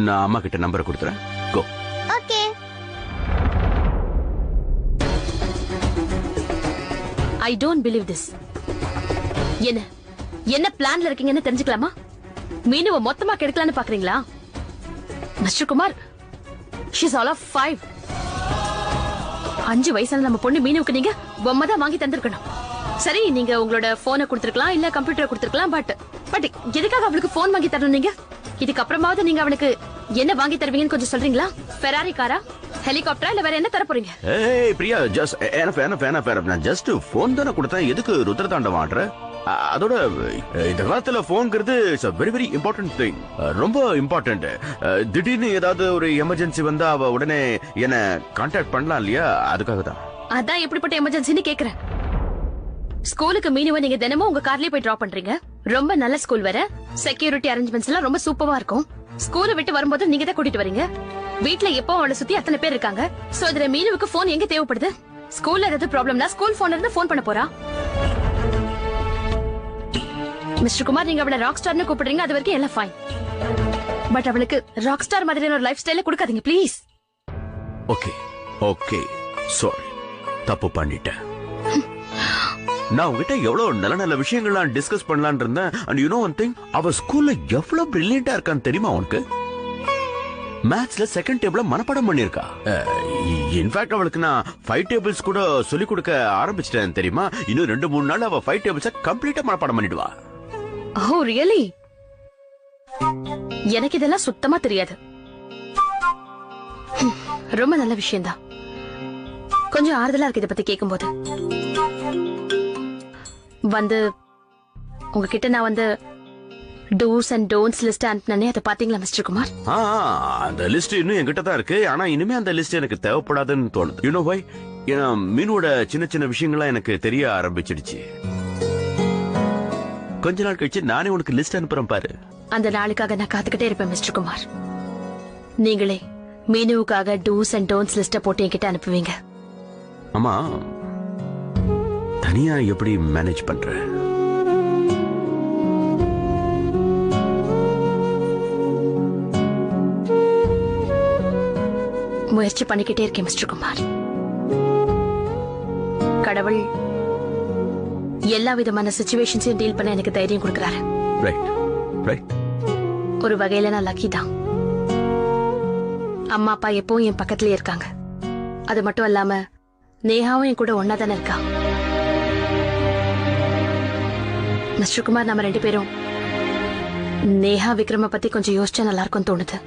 நான் அம்மா கிட்ட நம்பரை கொடுத்துறேன். Go. Okay. I don't believe this. என்ன பிளான்ல இருக்கீங்கன்னு தெரிஞ்சுக்கலாமா? மீனுவை மொத்தமா கெடுக்கலான்னு பாக்குறீங்களா? Mister Kumar, she's all of 5. 5 வயசுல நம்ம பொண்ணு மீனுவுக்கு நீங்க பொம்மை தான் வாங்கி தந்திருக்கணும். சரி, நீங்க உங்களோட போனை கொடுத்திருக்கலாம், இல்ல கம்ப்யூட்டர் கொடுத்திருக்கலாம். பட் எதுக்காக அவளுக்கு போன் வாங்கி தரணும் நீங்க? இதுக்கு அப்புறமாவது நீங்க அவளுக்கு என்ன வாங்கி தருவீங்கன்னு கொஞ்சம் சொல்றீங்களா? ஃபெராரி காரா, ஹெலிகாப்டரா, இல்ல வேற என்ன தர போறீங்க? ஏய் பிரியா, நான் ஜஸ்ட் போன் தானே கொடுத்தேன். எதுக்கு ருத்ரதாண்டம் ஆடுற? அதோட இந்த காலத்துல போன்ங்கிறது it's a very very important thing. ரொம்ப இம்பார்ட்டன்ட். திடீர்னு ஏதாவது ஒரு எமர்ஜென்சி வந்தா அவ உடனே என்ன கான்டாக்ட் பண்ணலாம் இல்லையா? அதுக்காக தான். அதான் எப்படிப்பட்ட எமர்ஜென்சின்னு கேக்குறேன். ஸ்கூலுக்கு மீனுவை நீங்க தினமும் உங்க கார்லயே போய் டிராப் பண்றீங்க. ரொம்ப நல்ல ஸ்கூல் வேற. செக்யூரிட்டி அரேஞ்ச்மெண்ட்ஸ் எல்லாம் ரொம்ப சூப்பரா இருக்கும். ஸ்கூலை விட்டு வரும்போது நீங்க தான் கூட்டிட்டு வரீங்க. வீட்ல எப்போ அவளை சுத்தி அத்தனை பேர் இருக்காங்க. சோ இதுல மீனுவுக்கு போன் எங்க தேவைப்படுது? ஸ்கூல்ல ஏதாவது ப்ராப்ளம்னா ஸ்கூல் போன்ல இருந்து போன் பண்ண போறா. மிஸ்டர் குமார், நீங்க அவளை ராக் ஸ்டார்னு கூப்பிடுறீங்க, அது வரைக்கும் எல்லாம் ஃபைன். பட் அவளுக்கு ராக் ஸ்டார் மாதிரியான ஒரு லைஃப் ஸ்டைல கொடுக்காதீங்க ப்ளீஸ். ஓகே ஓகே, சாரி, தப்பு பண்ணிட்டேன். நான் உங்ககிட்ட எவ்வளவு நல்ல நல்ல விஷயங்கள்லாம் டிஸ்கஸ் பண்ணலாம்னு இருந்தேன். And you know one thing, அவ ஸ்கூல்ல எவ்வளவு பிரில்லியண்டா இருக்கான்னு தெரியுமா உனக்கு? மேத்ஸ்ல செகண்ட் டேபிள மனப்பாடம் பண்ணிருக்கா. இன்ஃபேக்ட் அவளுக்கு நான் 5 டேபிள்ஸ் கூட சொல்லி கொடுக்க ஆரம்பிச்சிட்டேன் தெரியுமா? இன்னும் 2-3 நாள் அவ 5 டேபிள்ஸ் கம்ப்ளீட்டா மனப்பாடம் பண்ணிடுவா. ஓ ரியலி? எனக்கு இதெல்லாம் சுத்தமா தெரியாது. ரொம்ப நல்ல விஷயம்தான். கொஞ்சம் ஆறுதலா இருக்கு இத பத்தி கேட்கும்போது. உங்ககிட்ட நான் டூஸ் அண்ட் டோன்ட்ஸ் லிஸ்ட் அனுப்பினே, அதை பாத்தீங்களா மிஸ்டர் குமார்? அந்த லிஸ்ட் இன்னும் என்கிட்ட தான் இருக்கு. ஆனா இனிமே அந்த லிஸ்ட் எனக்கு தேவைப்படாதுன்னு தோணுது. You know why? ஏன்னா மீனோட சின்ன சின்ன விஷயங்கள்லாம் எனக்கு தெரிய ஆரம்பிச்சிடுச்சு. கொஞ்ச நாள் கழிச்சு நானே உனக்கு லிஸ்ட் அனுப்புறேன் பாரு. அந்த நாளுக்காக நான் காத்துக்கிட்டே இருப்பேன் மிஸ்டர் குமார். நீங்களே மீனுவுக்காக டூஸ் அண்ட் டோன்ட்ஸ் லிஸ்ட போட்டு என்கிட்ட அனுப்புவீங்க. ஆமா, தனியா எப்படி மேனேஜ் பண்ற? முயற்சி பண்ணிக்கிட்டே இருக்கேன் மிஸ்டர் குமார். கடவுள் எல்லா விதமான சிச்சுவேஷன்ஸையும் டீல் பண்ண எனக்கு தைரியம் கொடுக்கறாரு. Right right. ஒரு வகையில நான் லக்கி தான். அம்மா அப்பா எப்பவும் என் பக்கத்துலயே இருக்காங்க. அது மட்டும் இல்லாம நேஹாவும் என் கூட ஒன்னா தானே இருக்கா. மிஸ்டர் குமார், நம்ம 2 பேரும் நேஹா விக்ரம பத்தி கொஞ்சம் யோசிச்சா நல்லா இருக்கும்னு தோணுது.